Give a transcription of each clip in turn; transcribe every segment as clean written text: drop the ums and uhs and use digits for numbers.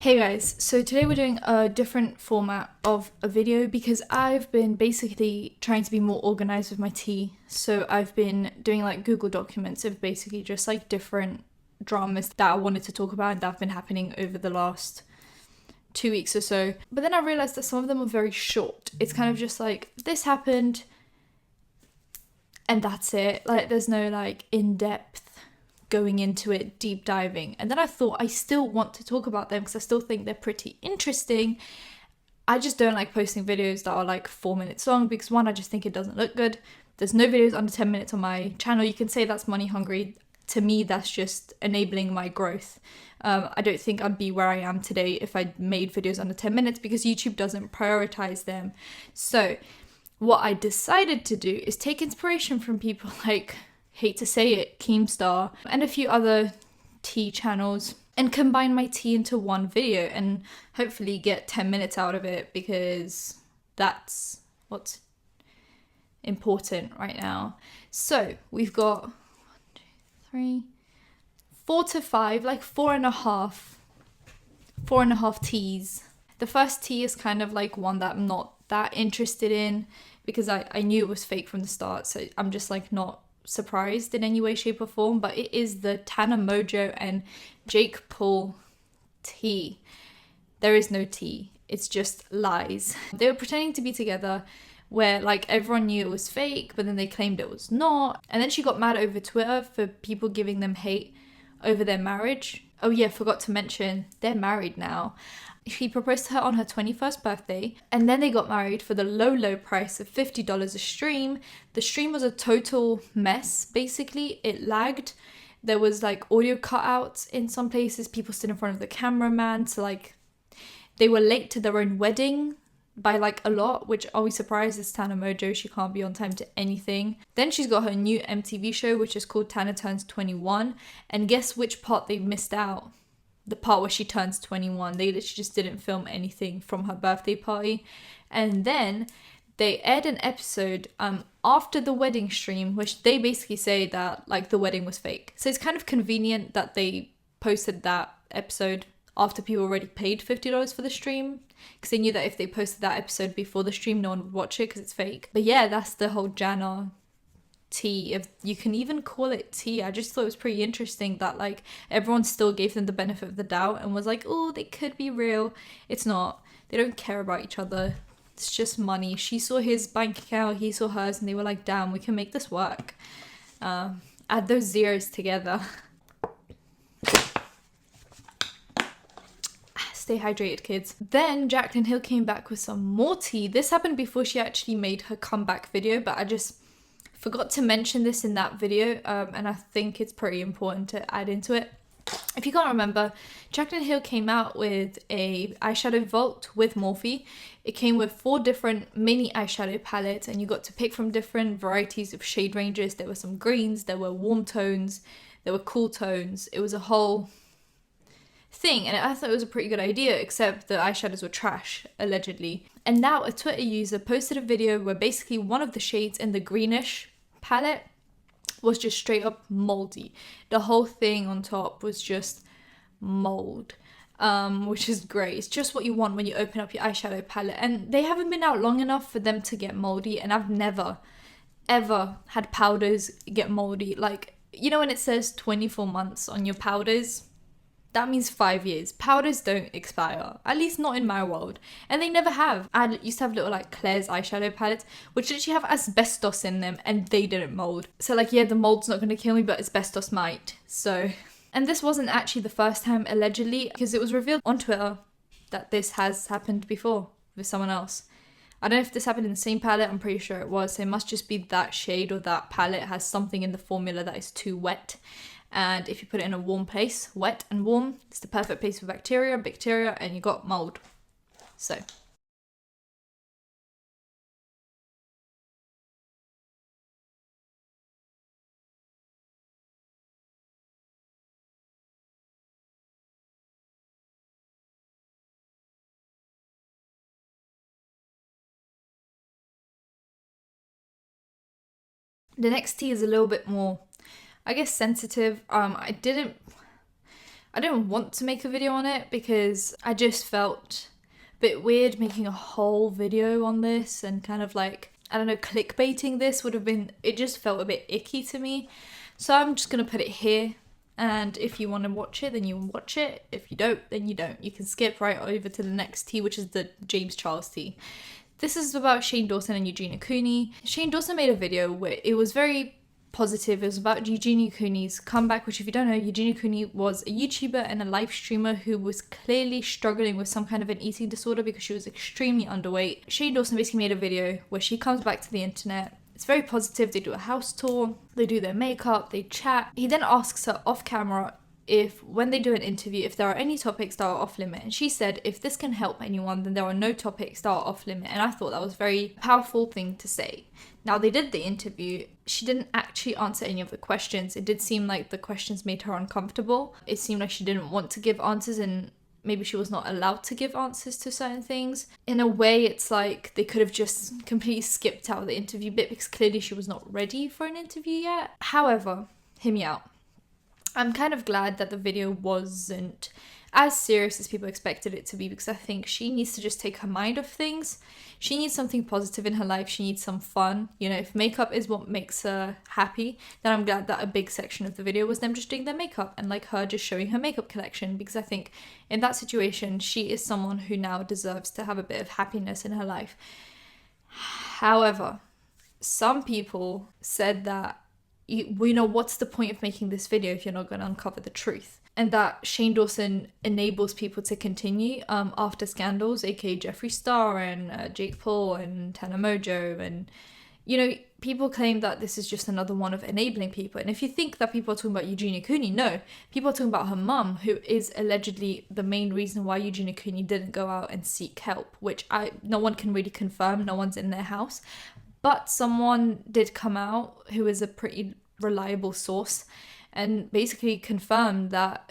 Hey guys, so today we're doing a different format of a video because I've been basically trying to be more organized with my tea. So I've been doing like Google documents of basically just like different dramas that I wanted to talk about and that have been happening over the last 2 weeks or so. But then I realized that some of them are very short. It's kind of just like, this happened and that's it. Like there's no like in-depth going into it, deep diving. And then I thought I still want to talk about them because I still think they're pretty interesting. I just don't like posting videos that are like 4 minutes long because one, I just think it doesn't look good. There's no videos under 10 minutes on my channel. You can say that's money hungry. To me, that's just enabling my growth. I don't think I'd be where I am today if I made videos under 10 minutes because YouTube doesn't prioritize them. So what I decided to do is take inspiration from people like, hate to say it, Keemstar, and a few other tea channels and combine my tea into one video and hopefully get 10 minutes out of it because that's what's important right now. So we've got 1, 2, 3, 4 to 5, like 4.5 teas. The first tea is kind of like one that I'm not that interested in because I knew it was fake from the start, so I'm just like not surprised in any way, shape or form, but it is the Tana Mongeau and Jake Paul tea. There is no tea, it's just lies. They were pretending to be together where like everyone knew it was fake, but then they claimed it was not. And then she got mad over Twitter for people giving them hate over their marriage. Oh yeah, forgot to mention, they're married now. He proposed to her on her 21st birthday, and then they got married for the low price of $50 a stream. The stream was a total mess, basically. It lagged. There was like audio cutouts in some places. People stood in front of the cameraman, so like they were late to their own wedding by like a lot, which are we surprised? It's Tana Mongeau, she can't be on time to anything. Then she's got her new MTV show, which is called Tana Turns 21, and guess which part they missed out? The part where she turns 21. They literally just didn't film anything from her birthday party. And then they aired an episode after the wedding stream, which they basically say that like the wedding was fake. So it's kind of convenient that they posted that episode after people already paid $50 for the stream, because they knew that if they posted that episode before the stream, no one would watch it because it's fake. But yeah, that's the whole Jana tea, if you can even call it tea. I just thought it was pretty interesting that like everyone still gave them the benefit of the doubt and was like, oh, they could be real. It's not. They don't care about each other. It's just money. She saw his bank account, he saw hers, and they were like, damn, we can make this work. Add those zeros together. Stay hydrated, kids. Then Jaclyn Hill came back with some more tea. This happened before she actually made her comeback video, but I just forgot to mention this in that video, and I think it's pretty important to add into it. If you can't remember, Jaclyn Hill came out with a eyeshadow vault with Morphe. It came with 4 different mini eyeshadow palettes, and you got to pick from different varieties of shade ranges. There were some greens, there were warm tones, there were cool tones. It was a whole thing, and I thought it was a pretty good idea, except the eyeshadows were trash, allegedly. And now a Twitter user posted a video where basically one of the shades in the greenish palette was just straight up moldy. The whole thing on top was just mold, which is great. It's just what you want when you open up your eyeshadow palette, and they haven't been out long enough for them to get moldy, and I've never ever had powders get moldy. Like, you know when it says 24 months on your powders? That means 5 years. Powders don't expire, at least not in my world, and they never have. I used to have little like Claire's eyeshadow palettes, which literally have asbestos in them, and they didn't mold. So like, yeah, the mold's not going to kill me, but asbestos might. So, and this wasn't actually the first time, allegedly, because it was revealed on Twitter that this has happened before with someone else. I don't know if this happened in the same palette, I'm pretty sure it was. So it must just be that shade or that palette has something in the formula that is too wet. And if you put it in a warm place, wet and warm, it's the perfect place for bacteria, and you got mold. So. The next tea is a little bit more, I guess, sensitive. I didn't I didn't want to make a video on it because I just felt a bit weird making a whole video on this, and kind of like, I don't know, clickbaiting this would have been, it just felt a bit icky to me. So I'm just going to put it here. And if you want to watch it, then you watch it. If you don't, then you don't. You can skip right over to the next tea, which is the James Charles tea. This is about Shane Dawson and Eugenia Cooney. Shane Dawson made a video where it was very positive. It was about Eugenia Cooney's comeback, which, if you don't know, Eugenia Cooney was a YouTuber and a live streamer who was clearly struggling with some kind of an eating disorder because she was extremely underweight. Shane Dawson basically made a video where she comes back to the internet. It's very positive. They do a house tour, they do their makeup, they chat. He then asks her off camera if, when they do an interview, if there are any topics that are off limit. And she said, if this can help anyone, then there are no topics that are off limit. And I thought that was a very powerful thing to say. Now, they did the interview. She didn't actually answer any of the questions. It did seem like the questions made her uncomfortable. It seemed like she didn't want to give answers, and maybe she was not allowed to give answers to certain things. In a way, it's like they could have just completely skipped out the interview bit because clearly she was not ready for an interview yet. However, hear me out. I'm kind of glad that the video wasn't as serious as people expected it to be, because I think she needs to just take her mind off things. She needs something positive in her life. She needs some fun. You know, if makeup is what makes her happy, then I'm glad that a big section of the video was them just doing their makeup and like her just showing her makeup collection, because I think in that situation, she is someone who now deserves to have a bit of happiness in her life. However, some people said that, you know, what's the point of making this video if you're not going to uncover the truth? And that Shane Dawson enables people to continue after scandals, aka Jeffree Star and Jake Paul and Tana Mongeau. And, you know, people claim that this is just another one of enabling people. And if you think that people are talking about Eugenia Cooney, no. People are talking about her mum, who is allegedly the main reason why Eugenia Cooney didn't go out and seek help, which no one can really confirm. No one's in their house. But someone did come out who is a pretty reliable source and basically confirmed that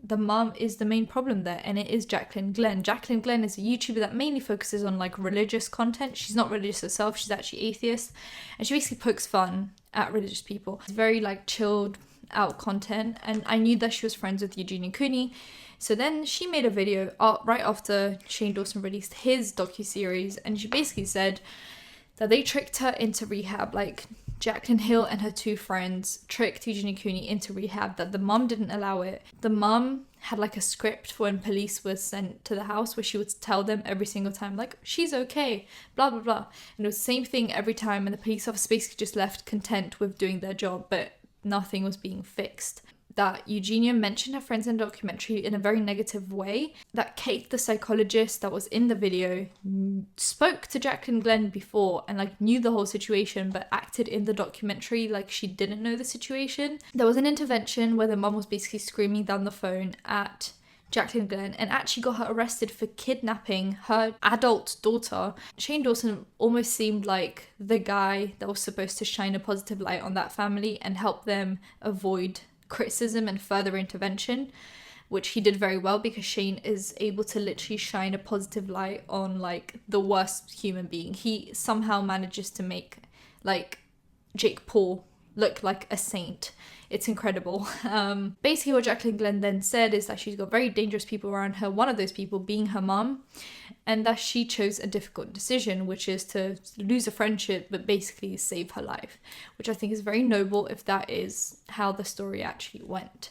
the mum is the main problem there, and it is Jaclyn Glenn. Jaclyn Glenn is a YouTuber that mainly focuses on like religious content. She's not religious herself, she's actually atheist, and she basically pokes fun at religious people. It's very like chilled out content, and I knew that she was friends with Eugenia Cooney. So then she made a video right after Shane Dawson released his docuseries, and she basically said that they tricked her into rehab. Like, Jaclyn Hill and her two friends tricked Eugenia Cooney into rehab, that the mum didn't allow it. The mum had like a script for when police was sent to the house where she would tell them every single time, like, she's okay, blah, blah, blah. And it was the same thing every time, and the police officer basically just left content with doing their job, but nothing was being fixed. That Eugenia mentioned her friends in the documentary in a very negative way. That Kate, the psychologist that was in the video, spoke to Jaclyn Glenn before and like knew the whole situation, but acted in the documentary like she didn't know the situation. There was an intervention where the mum was basically screaming down the phone at Jaclyn Glenn and actually got her arrested for kidnapping her adult daughter. Shane Dawson almost seemed like the guy that was supposed to shine a positive light on that family and help them avoid criticism and further intervention, which he did very well, because Shane is able to literally shine a positive light on like the worst human being. He somehow manages to make like Jake Paul look like a saint. It's incredible. Basically what Jaclyn Glenn then said is that she's got very dangerous people around her, one of those people being her mum, and that she chose a difficult decision, which is to lose a friendship but basically save her life, which I think is very noble if that is how the story actually went.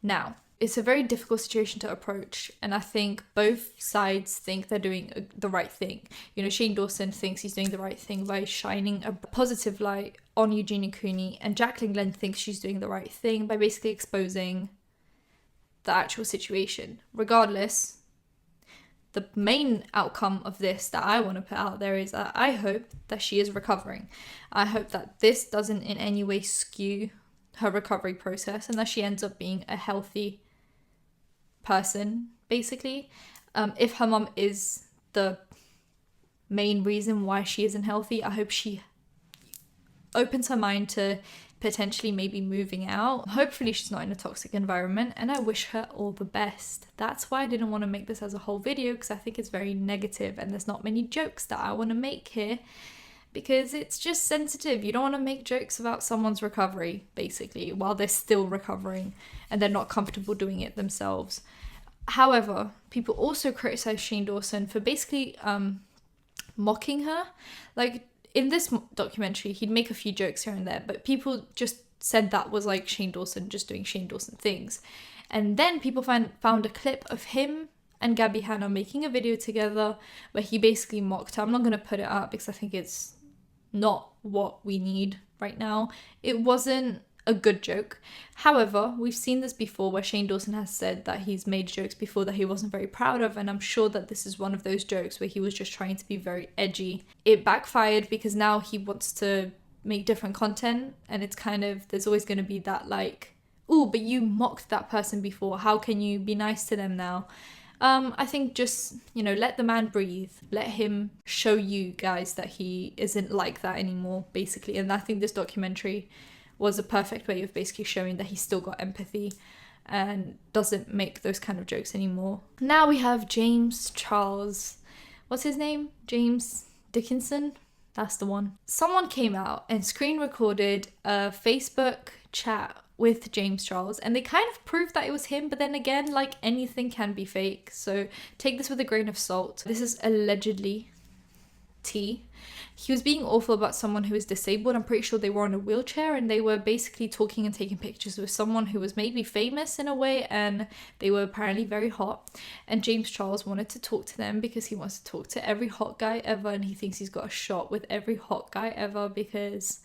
Now, it's a very difficult situation to approach, and I think both sides think they're doing the right thing. You know, Shane Dawson thinks he's doing the right thing by shining a positive light on Eugenia Cooney, and Jaclyn Glenn thinks she's doing the right thing by basically exposing the actual situation. Regardless, the main outcome of this that I want to put out there is that I hope that she is recovering. I hope that this doesn't in any way skew her recovery process, and that she ends up being a healthy person, basically. If her mum is the main reason why she isn't healthy, I hope she opens her mind to potentially maybe moving out. Hopefully she's not in a toxic environment, and I wish her all the best. That's why I didn't want to make this as a whole video, because I think it's very negative and there's not many jokes that I want to make here. because it's just sensitive. You don't want to make jokes about someone's recovery, basically, while they're still recovering and they're not comfortable doing it themselves. However, people also criticize Shane Dawson for basically mocking her. Like, in this documentary, he'd make a few jokes here and there, but people just said that was like Shane Dawson just doing Shane Dawson things. And then people found a clip of him and Gabby Hanna making a video together where he basically mocked her. I'm not going to put it up because I think it's not what we need right now. It wasn't a good joke. However, we've seen this before where Shane Dawson has said that he's made jokes before that he wasn't very proud of, and I'm sure that this is one of those jokes where he was just trying to be very edgy. It backfired because now he wants to make different content, and it's kind of, there's always going to be that like, oh, but you mocked that person before, how can you be nice to them now? I think just, let the man breathe. Let him show you guys that he isn't like that anymore, basically. And I think this documentary was a perfect way of basically showing that he's still got empathy and doesn't make those kind of jokes anymore. Now we have James Charles. What's his name? James Dickinson? That's the one. Someone came out and screen recorded a Facebook chat with James Charles, and they kind of proved that it was him, but then again, like, anything can be fake, so take this with a grain of salt. This is allegedly T. He was being awful about someone who was disabled. I'm pretty sure they were on a wheelchair, and they were basically talking and taking pictures with someone who was maybe famous in a way, and they were apparently very hot. And James Charles wanted to talk to them because he wants to talk to every hot guy ever, and he thinks he's got a shot with every hot guy ever because,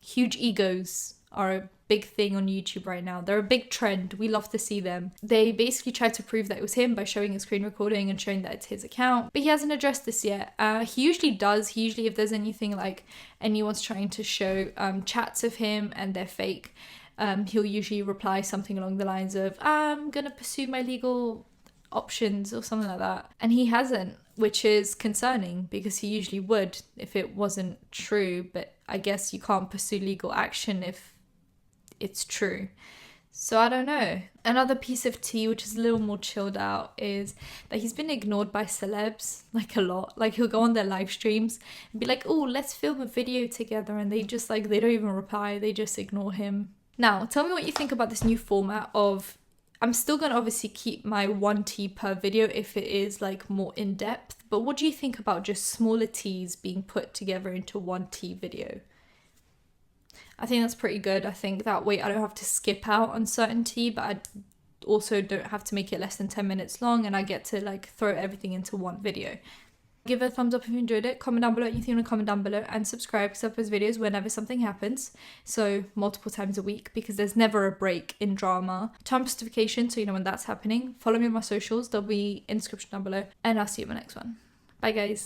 huge egos are a big thing on YouTube right now. They're a big trend. We love to see them. They basically tried to prove that it was him by showing a screen recording and showing that it's his account, but he hasn't addressed this yet. He usually does. If there's anything like anyone's trying to show chats of him and they're fake, he'll usually reply something along the lines of, I'm gonna pursue my legal options or something like that. And he hasn't, which is concerning because he usually would if it wasn't true, but I guess you can't pursue legal action if it's true. So I don't know. Another piece of tea, which is a little more chilled out, is that he's been ignored by celebs, like, a lot. Like, he'll go on their live streams and be like, oh, let's film a video together, and they just, like, they don't even reply, they just ignore him. Now, tell me what you think about this new format of, I'm still going to obviously keep my 1 tea per video if it is, like, more in-depth, but what do you think about just smaller teas being put together into 1 tea video? I think that's pretty good. I think that way I don't have to skip out on certain tea, but I also don't have to make it less than 10 minutes long, and I get to, like, throw everything into 1 video. Give it a thumbs up if you enjoyed it. Comment down below what you think, comment down below, and subscribe because I post videos whenever something happens. So multiple times a week because there's never a break in drama. Turn post notifications so you know when that's happening. Follow me on my socials. They'll be in the description down below. And I'll see you in my next one. Bye guys.